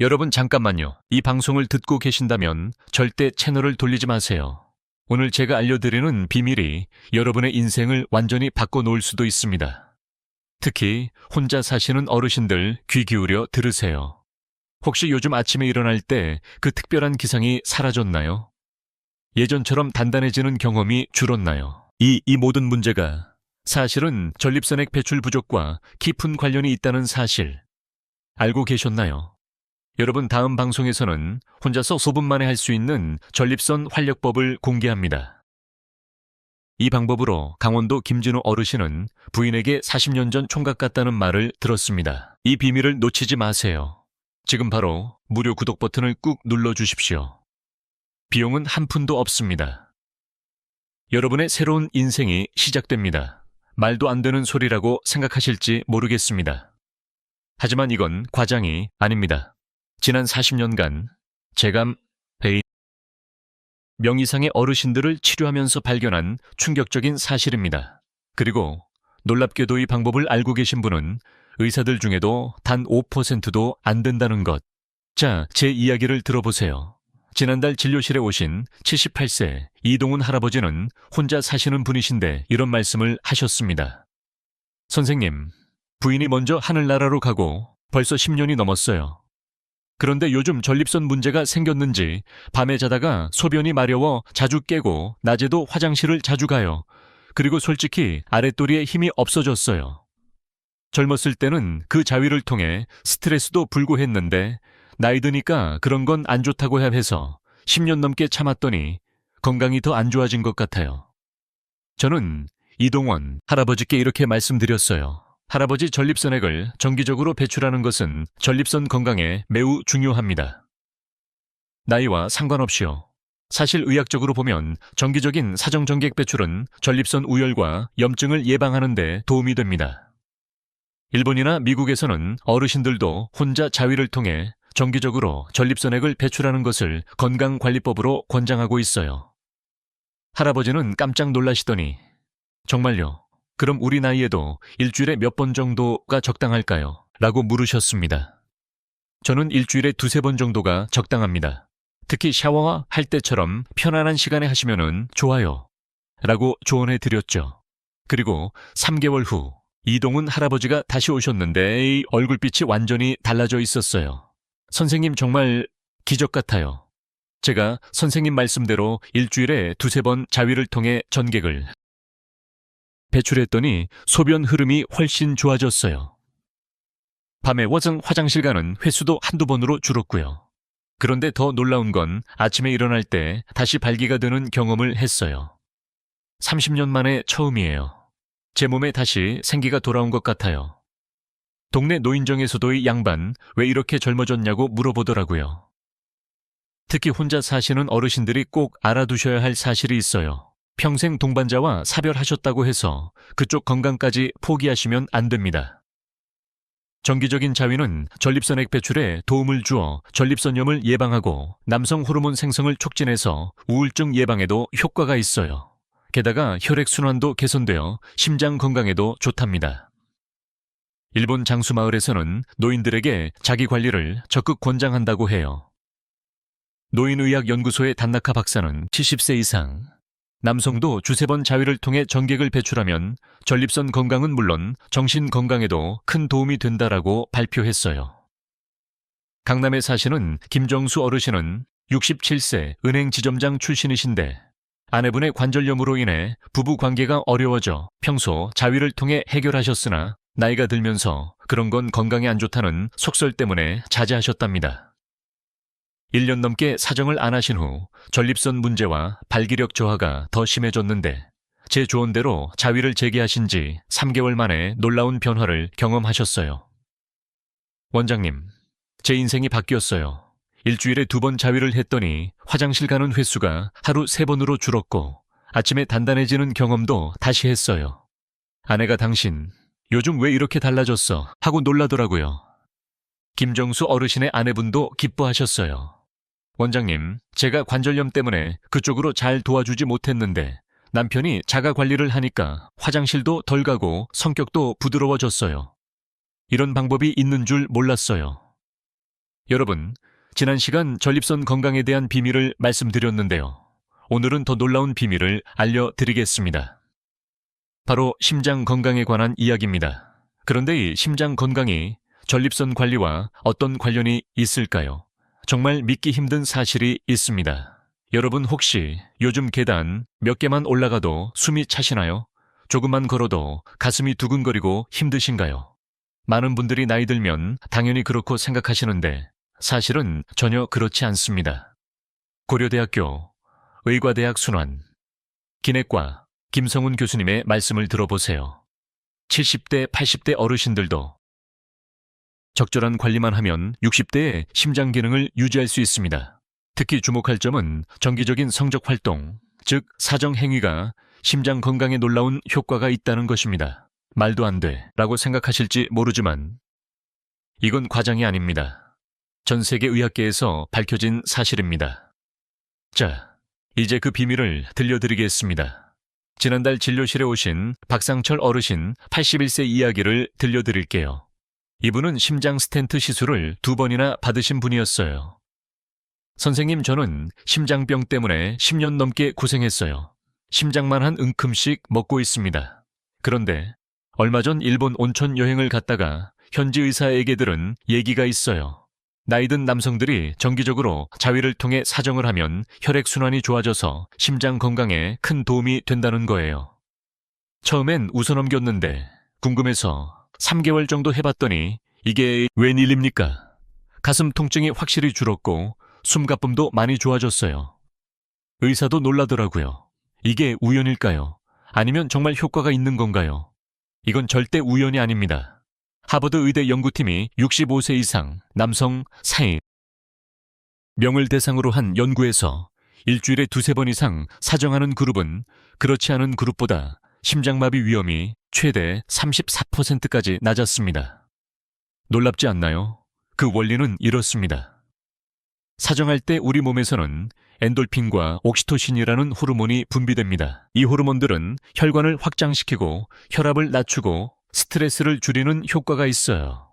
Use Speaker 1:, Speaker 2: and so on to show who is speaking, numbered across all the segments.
Speaker 1: 여러분 잠깐만요. 이 방송을 듣고 계신다면 절대 채널을 돌리지 마세요. 오늘 제가 알려드리는 비밀이 여러분의 인생을 완전히 바꿔놓을 수도 있습니다. 특히 혼자 사시는 어르신들 귀 기울여 들으세요. 혹시 요즘 아침에 일어날 때 그 특별한 기상이 사라졌나요? 예전처럼 단단해지는 경험이 줄었나요? 이 모든 문제가 사실은 전립선액 배출 부족과 깊은 관련이 있다는 사실 알고 계셨나요? 여러분, 다음 방송에서는 혼자서 소분 만에 할 수 있는 전립선 활력법을 공개합니다. 이 방법으로 강원도 김진우 어르신은 부인에게 40년 전 총각 같다는 말을 들었습니다. 이 비밀을 놓치지 마세요. 지금 바로 무료 구독 버튼을 꾹 눌러주십시오. 비용은 한 푼도 없습니다. 여러분의 새로운 인생이 시작됩니다. 말도 안 되는 소리라고 생각하실지 모르겠습니다. 하지만 이건 과장이 아닙니다. 지난 40년간 제감, 배인, 명이상의 어르신들을 치료하면서 발견한 충격적인 사실입니다. 그리고 놀랍게도 이 방법을 알고 계신 분은 의사들 중에도 단 5%도 안 된다는 것. 자, 제 이야기를 들어보세요. 지난달 진료실에 오신 78세 이동훈 할아버지는 혼자 사시는 분이신데 이런 말씀을 하셨습니다. 선생님, 부인이 먼저 하늘나라로 가고 벌써 10년이 넘었어요. 그런데 요즘 전립선 문제가 생겼는지 밤에 자다가 소변이 마려워 자주 깨고 낮에도 화장실을 자주 가요. 그리고 솔직히 아랫도리에 힘이 없어졌어요. 젊었을 때는 그 자위를 통해 스트레스도 풀고 했는데 나이 드니까 그런 건 안 좋다고 해서 10년 넘게 참았더니 건강이 더 안 좋아진 것 같아요. 저는 이동원 할아버지께 이렇게 말씀드렸어요. 할아버지, 전립선액을 정기적으로 배출하는 것은 전립선 건강에 매우 중요합니다. 나이와 상관없이요. 사실 의학적으로 보면 정기적인 사정전객 배출은 전립선 우열과 염증을 예방하는 데 도움이 됩니다. 일본이나 미국에서는 어르신들도 혼자 자위를 통해 정기적으로 전립선액을 배출하는 것을 건강관리법으로 권장하고 있어요. 할아버지는 깜짝 놀라시더니 정말요? 그럼 우리 나이에도 일주일에 몇 번 정도가 적당할까요? 라고 물으셨습니다. 저는 일주일에 2-3번 정도가 적당합니다. 특히 샤워할 때처럼 편안한 시간에 하시면은 좋아요. 라고 조언해 드렸죠. 그리고 3개월 후 이동훈 할아버지가 다시 오셨는데 얼굴빛이 완전히 달라져 있었어요. 선생님, 정말 기적 같아요. 제가 선생님 말씀대로 일주일에 2-3번 자위를 통해 전객을 배출했더니 소변 흐름이 훨씬 좋아졌어요. 밤에 화장실 가는 횟수도 한두 번으로 줄었고요. 그런데 더 놀라운 건 아침에 일어날 때 다시 발기가 되는 경험을 했어요. 30년 만에 처음이에요. 제 몸에 다시 생기가 돌아온 것 같아요. 동네 노인정에서도 이 양반 왜 이렇게 젊어졌냐고 물어보더라고요. 특히 혼자 사시는 어르신들이 꼭 알아두셔야 할 사실이 있어요. 평생 동반자와 사별하셨다고 해서 그쪽 건강까지 포기하시면 안 됩니다. 정기적인 자위는 전립선액 배출에 도움을 주어 전립선염을 예방하고 남성 호르몬 생성을 촉진해서 우울증 예방에도 효과가 있어요. 게다가 혈액순환도 개선되어 심장 건강에도 좋답니다. 일본 장수마을에서는 노인들에게 자기 관리를 적극 권장한다고 해요. 노인의학연구소의 단나카 박사는 70세 이상 남성도 2-3번 자위를 통해 전객을 배출하면 전립선 건강은 물론 정신 건강에도 큰 도움이 된다라고 발표했어요. 강남에 사시는 김정수 어르신은 67세 은행 지점장 출신이신데 아내분의 관절염으로 인해 부부 관계가 어려워져 평소 자위를 통해 해결하셨으나 나이가 들면서 그런 건 건강에 안 좋다는 속설 때문에 자제하셨답니다. 1년 넘게 사정을 안 하신 후 전립선 문제와 발기력 저하가 더 심해졌는데 제 조언대로 자위를 재개하신 지 3개월 만에 놀라운 변화를 경험하셨어요. 원장님, 제 인생이 바뀌었어요. 일주일에 2번 자위를 했더니 화장실 가는 횟수가 하루 3번으로 줄었고 아침에 단단해지는 경험도 다시 했어요. 아내가 당신 요즘 왜 이렇게 달라졌어? 하고 놀라더라고요. 김정수 어르신의 아내분도 기뻐하셨어요. 원장님, 제가 관절염 때문에 그쪽으로 잘 도와주지 못했는데 남편이 자가 관리를 하니까 화장실도 덜 가고 성격도 부드러워졌어요. 이런 방법이 있는 줄 몰랐어요. 여러분, 지난 시간 전립선 건강에 대한 비밀을 말씀드렸는데요. 오늘은 더 놀라운 비밀을 알려드리겠습니다. 바로 심장 건강에 관한 이야기입니다. 그런데 이 심장 건강이 전립선 관리와 어떤 관련이 있을까요? 정말 믿기 힘든 사실이 있습니다. 여러분 혹시 요즘 계단 몇 개만 올라가도 숨이 차시나요? 조금만 걸어도 가슴이 두근거리고 힘드신가요? 많은 분들이 나이 들면 당연히 그렇고 생각하시는데 사실은 전혀 그렇지 않습니다. 고려대학교 의과대학 순환 기내과 김성훈 교수님의 말씀을 들어보세요. 70대, 80대 어르신들도 적절한 관리만 하면 60대의 심장 기능을 유지할 수 있습니다. 특히 주목할 점은 정기적인 성적 활동, 즉 사정 행위가 심장 건강에 놀라운 효과가 있다는 것입니다. 말도 안 돼 라고 생각하실지 모르지만 이건 과장이 아닙니다. 전 세계 의학계에서 밝혀진 사실입니다. 자, 이제 그 비밀을 들려드리겠습니다. 지난달 진료실에 오신 박상철 어르신 81세 이야기를 들려드릴게요. 이분은 심장 스텐트 시술을 2번이나 받으신 분이었어요. 선생님, 저는 심장병 때문에 10년 넘게 고생했어요. 심장만 한 움큼씩 먹고 있습니다. 그런데 얼마 전 일본 온천 여행을 갔다가 현지 의사에게 들은 얘기가 있어요. 나이든 남성들이 정기적으로 자위를 통해 사정을 하면 혈액순환이 좋아져서 심장 건강에 큰 도움이 된다는 거예요. 처음엔 웃어넘겼는데 궁금해서 3개월 정도 해봤더니 이게 웬일입니까? 가슴 통증이 확실히 줄었고 숨가쁨도 많이 좋아졌어요. 의사도 놀라더라고요. 이게 우연일까요? 아니면 정말 효과가 있는 건가요? 이건 절대 우연이 아닙니다. 하버드 의대 연구팀이 65세 이상 남성 4인 명을 대상으로 한 연구에서 일주일에 2-3번 이상 사정하는 그룹은 그렇지 않은 그룹보다 심장마비 위험이 최대 34%까지 낮았습니다. 놀랍지 않나요? 그 원리는 이렇습니다. 사정할 때 우리 몸에서는 엔돌핀과 옥시토신이라는 호르몬이 분비됩니다. 이 호르몬들은 혈관을 확장시키고 혈압을 낮추고 스트레스를 줄이는 효과가 있어요.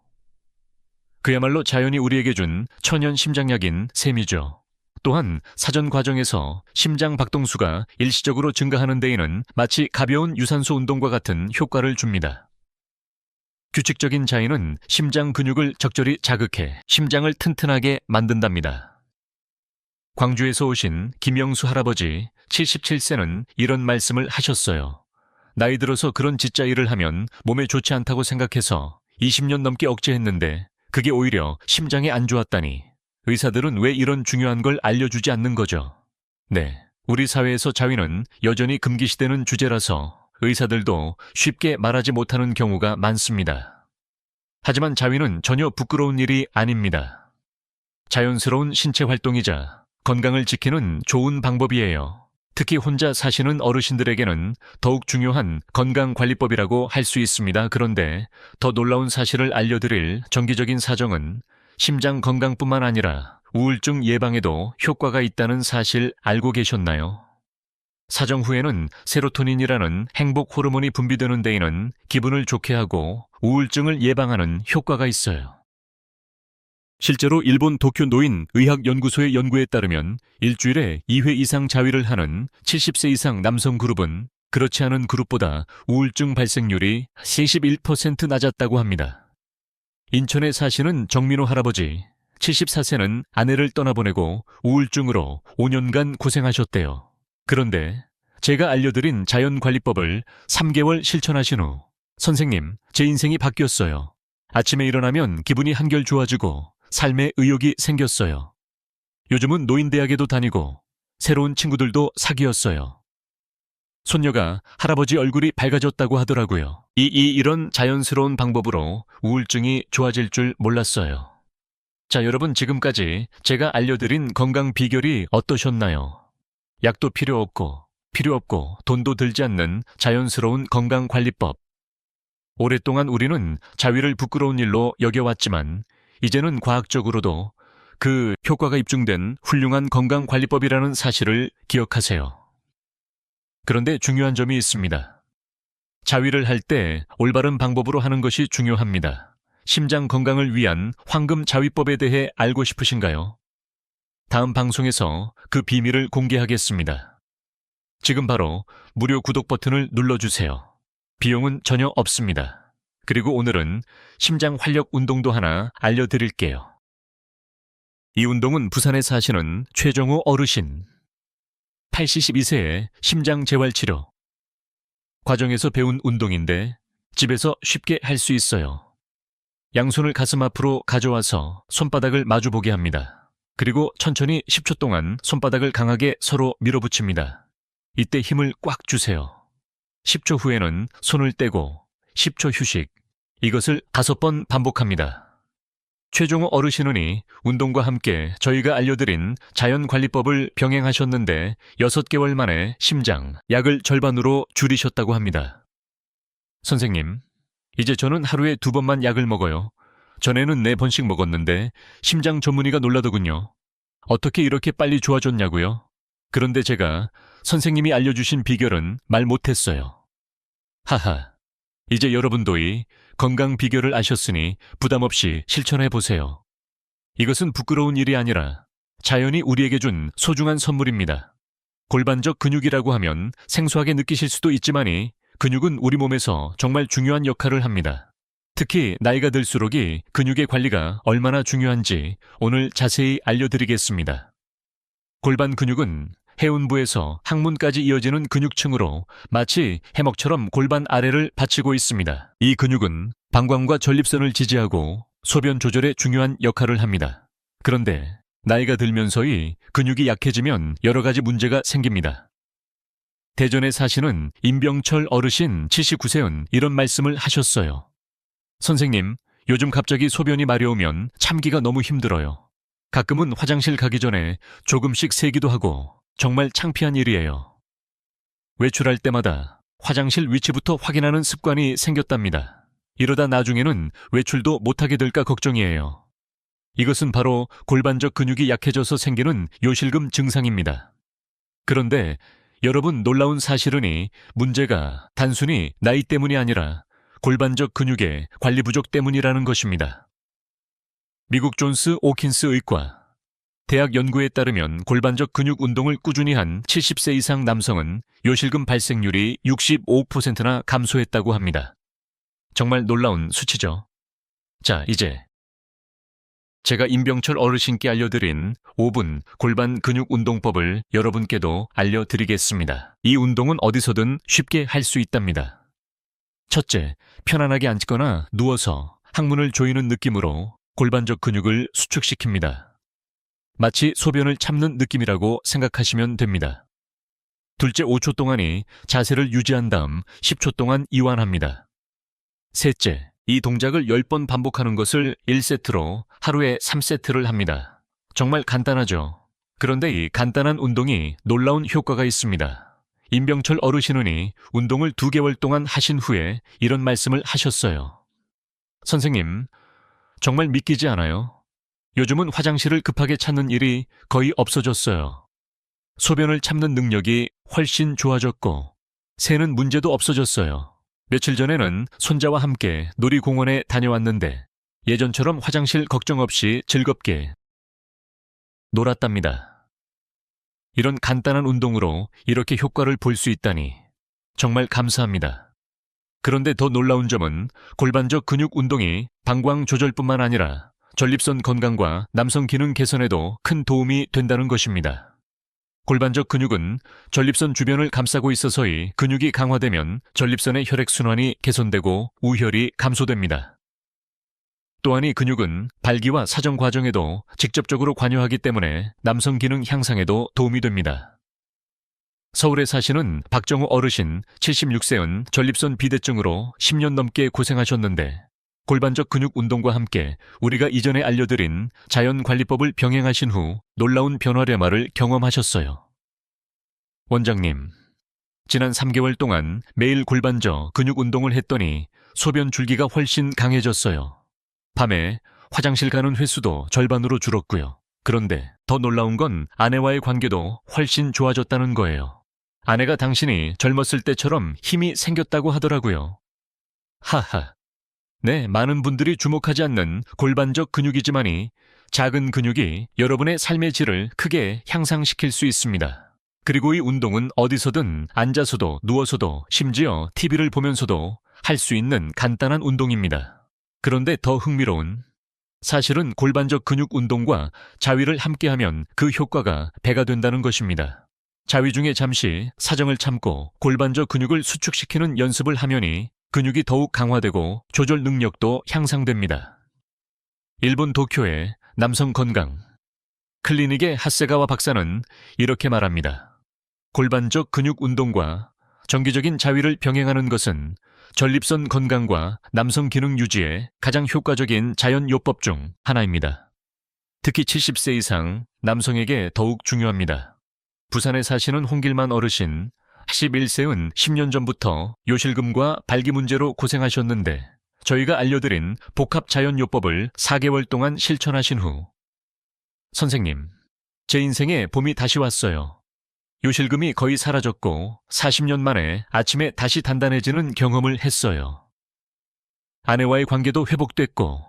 Speaker 1: 그야말로 자연이 우리에게 준 천연 심장약인 셈이죠. 또한 사전 과정에서 심장 박동수가 일시적으로 증가하는 데에는 마치 가벼운 유산소 운동과 같은 효과를 줍니다. 규칙적인 자위는 심장 근육을 적절히 자극해 심장을 튼튼하게 만든답니다. 광주에서 오신 김영수 할아버지 77세는 이런 말씀을 하셨어요. 나이 들어서 그런 진짜 일을 하면 몸에 좋지 않다고 생각해서 20년 넘게 억제했는데 그게 오히려 심장에 안 좋았다니. 의사들은 왜 이런 중요한 걸 알려주지 않는 거죠? 네, 우리 사회에서 자위는 여전히 금기시되는 주제라서 의사들도 쉽게 말하지 못하는 경우가 많습니다. 하지만 자위는 전혀 부끄러운 일이 아닙니다. 자연스러운 신체 활동이자 건강을 지키는 좋은 방법이에요. 특히 혼자 사시는 어르신들에게는 더욱 중요한 건강관리법이라고 할 수 있습니다. 그런데 더 놀라운 사실을 알려드릴 정기적인 사정은 심장 건강뿐만 아니라 우울증 예방에도 효과가 있다는 사실 알고 계셨나요? 사정 후에는 세로토닌이라는 행복 호르몬이 분비되는 데에는 기분을 좋게 하고 우울증을 예방하는 효과가 있어요. 실제로 일본 도쿄 노인 의학연구소의 연구에 따르면 일주일에 2회 이상 자위를 하는 70세 이상 남성 그룹은 그렇지 않은 그룹보다 우울증 발생률이 71% 낮았다고 합니다. 인천에 사시는 정민호 할아버지 74세는 아내를 떠나보내고 우울증으로 5년간 고생하셨대요. 그런데 제가 알려드린 자연관리법을 3개월 실천하신 후 선생님, 제 인생이 바뀌었어요. 아침에 일어나면 기분이 한결 좋아지고 삶의 의욕이 생겼어요. 요즘은 노인대학에도 다니고 새로운 친구들도 사귀었어요. 손녀가 할아버지 얼굴이 밝아졌다고 하더라고요. 이런 자연스러운 방법으로 우울증이 좋아질 줄 몰랐어요. 자, 여러분 지금까지 제가 알려드린 건강 비결이 어떠셨나요? 약도 필요 없고 돈도 들지 않는 자연스러운 건강관리법. 오랫동안 우리는 자위를 부끄러운 일로 여겨왔지만 이제는 과학적으로도 그 효과가 입증된 훌륭한 건강관리법이라는 사실을 기억하세요. 그런데 중요한 점이 있습니다. 자위를 할 때 올바른 방법으로 하는 것이 중요합니다. 심장 건강을 위한 황금 자위법에 대해 알고 싶으신가요? 다음 방송에서 그 비밀을 공개하겠습니다. 지금 바로 무료 구독 버튼을 눌러주세요. 비용은 전혀 없습니다. 그리고 오늘은 심장 활력 운동도 하나 알려드릴게요. 이 운동은 부산에 사시는 최정우 어르신, 82세의 심장 재활치료 과정에서 배운 운동인데 집에서 쉽게 할 수 있어요. 양손을 가슴 앞으로 가져와서 손바닥을 마주보게 합니다. 그리고 천천히 10초 동안 손바닥을 강하게 서로 밀어붙입니다. 이때 힘을 꽉 주세요. 10초 후에는 손을 떼고 10초 휴식. 이것을 5번 반복합니다. 최종호 어르신은 운동과 함께 저희가 알려드린 자연관리법을 병행하셨는데 6개월 만에 심장, 약을 절반으로 줄이셨다고 합니다. 선생님, 이제 저는 하루에 2번만 약을 먹어요. 전에는 4번씩 먹었는데 심장 전문의가 놀라더군요. 어떻게 이렇게 빨리 좋아졌냐고요? 그런데 제가 선생님이 알려주신 비결은 말 못했어요. 하하, 이제 여러분도 이 건강 비결을 아셨으니 부담 없이 실천해보세요. 이것은 부끄러운 일이 아니라 자연이 우리에게 준 소중한 선물입니다. 골반적 근육이라고 하면 생소하게 느끼실 수도 있지만이 근육은 우리 몸에서 정말 중요한 역할을 합니다. 특히 나이가 들수록이 근육의 관리가 얼마나 중요한지 오늘 자세히 알려드리겠습니다. 골반 근육은 해운부에서 항문까지 이어지는 근육층으로 마치 해먹처럼 골반 아래를 받치고 있습니다. 이 근육은 방광과 전립선을 지지하고 소변 조절에 중요한 역할을 합니다. 그런데 나이가 들면서의 근육이 약해지면 여러 가지 문제가 생깁니다. 대전에 사시는 임병철 어르신 79세는 이런 말씀을 하셨어요. 선생님, 요즘 갑자기 소변이 마려우면 참기가 너무 힘들어요. 가끔은 화장실 가기 전에 조금씩 세기도 하고 정말 창피한 일이에요. 외출할 때마다 화장실 위치부터 확인하는 습관이 생겼답니다. 이러다 나중에는 외출도 못하게 될까 걱정이에요. 이것은 바로 골반적 근육이 약해져서 생기는 요실금 증상입니다. 그런데 여러분, 놀라운 사실은 문제가 단순히 나이 때문이 아니라 골반적 근육의 관리 부족 때문이라는 것입니다. 미국 존스 오킨스 의과 대학 연구에 따르면 골반적 근육 운동을 꾸준히 한 70세 이상 남성은 요실금 발생률이 65%나 감소했다고 합니다. 정말 놀라운 수치죠. 자, 이제 제가 임병철 어르신께 알려드린 5분 골반 근육 운동법을 여러분께도 알려드리겠습니다. 이 운동은 어디서든 쉽게 할 수 있답니다. 첫째, 편안하게 앉거나 누워서 항문을 조이는 느낌으로 골반적 근육을 수축시킵니다. 마치 소변을 참는 느낌이라고 생각하시면 됩니다. 둘째, 5초 동안이 자세를 유지한 다음 10초 동안 이완합니다. 셋째, 이 동작을 10번 반복하는 것을 1세트로 하루에 3세트를 합니다. 정말 간단하죠. 그런데 이 간단한 운동이 놀라운 효과가 있습니다. 임병철 어르신은 운동을 2개월 동안 하신 후에 이런 말씀을 하셨어요. 선생님, 정말 믿기지 않아요? 요즘은 화장실을 급하게 찾는 일이 거의 없어졌어요. 소변을 참는 능력이 훨씬 좋아졌고 새는 문제도 없어졌어요. 며칠 전에는 손자와 함께 놀이공원에 다녀왔는데 예전처럼 화장실 걱정 없이 즐겁게 놀았답니다. 이런 간단한 운동으로 이렇게 효과를 볼 수 있다니 정말 감사합니다. 그런데 더 놀라운 점은 골반적 근육 운동이 방광 조절뿐만 아니라 전립선 건강과 남성 기능 개선에도 큰 도움이 된다는 것입니다. 골반적 근육은 전립선 주변을 감싸고 있어서의 근육이 강화되면 전립선의 혈액순환이 개선되고 우혈이 감소됩니다. 또한 이 근육은 발기와 사정 과정에도 직접적으로 관여하기 때문에 남성 기능 향상에도 도움이 됩니다. 서울에 사시는 박정우 어르신 76세는 전립선 비대증으로 10년 넘게 고생하셨는데 골반적 근육 운동과 함께 우리가 이전에 알려드린 자연관리법을 병행하신 후 놀라운 변화례마를 경험하셨어요. 원장님, 지난 3개월 동안 매일 골반적 근육 운동을 했더니 소변 줄기가 훨씬 강해졌어요. 밤에 화장실 가는 횟수도 절반으로 줄었고요. 그런데 더 놀라운 건 아내와의 관계도 훨씬 좋아졌다는 거예요. 아내가 당신이 젊었을 때처럼 힘이 생겼다고 하더라고요. 하하. 네, 많은 분들이 주목하지 않는 골반적 근육이지만이 작은 근육이 여러분의 삶의 질을 크게 향상시킬 수 있습니다. 그리고 이 운동은 어디서든 앉아서도 누워서도 심지어 TV를 보면서도 할 수 있는 간단한 운동입니다. 그런데 더 흥미로운 사실은 골반적 근육 운동과 자위를 함께하면 그 효과가 배가 된다는 것입니다. 자위 중에 잠시 사정을 참고 골반적 근육을 수축시키는 연습을 하면이 근육이 더욱 강화되고 조절 능력도 향상됩니다. 일본 도쿄의 남성 건강 클리닉의 하세가와 박사는 이렇게 말합니다. 골반적 근육 운동과 정기적인 자위를 병행하는 것은 전립선 건강과 남성 기능 유지에 가장 효과적인 자연 요법 중 하나입니다. 특히 70세 이상 남성에게 더욱 중요합니다. 부산에 사시는 홍길만 어르신 11세은 10년 전부터 요실금과 발기 문제로 고생하셨는데 저희가 알려드린 복합 자연요법을 4개월 동안 실천하신 후 선생님, 제 인생에 봄이 다시 왔어요. 요실금이 거의 사라졌고 40년 만에 아침에 다시 단단해지는 경험을 했어요. 아내와의 관계도 회복됐고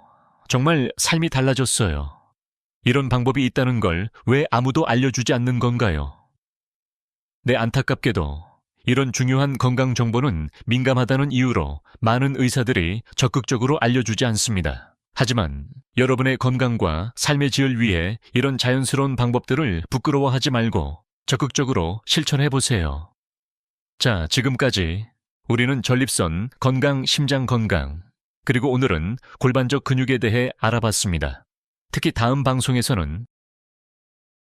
Speaker 1: 정말 삶이 달라졌어요. 이런 방법이 있다는 걸 왜 아무도 알려주지 않는 건가요? 네, 안타깝게도 이런 중요한 건강 정보는 민감하다는 이유로 많은 의사들이 적극적으로 알려주지 않습니다. 하지만 여러분의 건강과 삶의 질을 위해 이런 자연스러운 방법들을 부끄러워하지 말고 적극적으로 실천해보세요. 자, 지금까지 우리는 전립선 건강, 심장 건강, 그리고 오늘은 골반적 근육에 대해 알아봤습니다. 특히 다음 방송에서는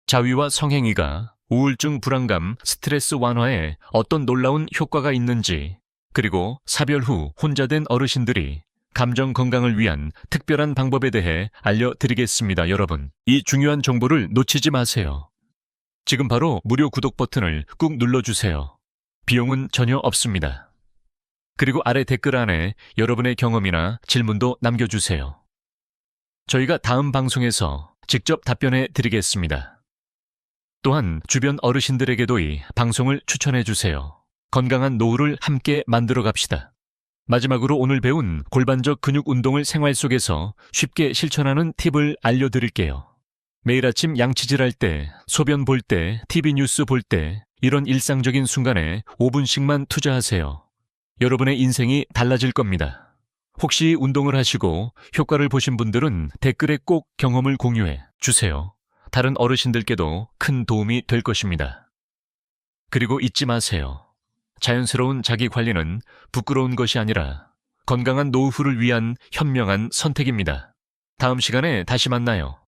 Speaker 1: 자위와 성행위가 우울증, 불안감, 스트레스 완화에 어떤 놀라운 효과가 있는지, 그리고 사별 후 혼자 된 어르신들이 감정 건강을 위한 특별한 방법에 대해 알려드리겠습니다. 여러분, 이 중요한 정보를 놓치지 마세요. 지금 바로 무료 구독 버튼을 꾹 눌러주세요. 비용은 전혀 없습니다. 그리고 아래 댓글 안에 여러분의 경험이나 질문도 남겨주세요. 저희가 다음 방송에서 직접 답변해 드리겠습니다. 또한 주변 어르신들에게도 이 방송을 추천해 주세요. 건강한 노후를 함께 만들어 갑시다. 마지막으로 오늘 배운 골반적 근육 운동을 생활 속에서 쉽게 실천하는 팁을 알려드릴게요. 매일 아침 양치질할 때, 소변 볼 때, TV 뉴스 볼 때 이런 일상적인 순간에 5분씩만 투자하세요. 여러분의 인생이 달라질 겁니다. 혹시 운동을 하시고 효과를 보신 분들은 댓글에 꼭 경험을 공유해 주세요. 다른 어르신들께도 큰 도움이 될 것입니다. 그리고 잊지 마세요. 자연스러운 자기 관리는 부끄러운 것이 아니라 건강한 노후를 위한 현명한 선택입니다. 다음 시간에 다시 만나요.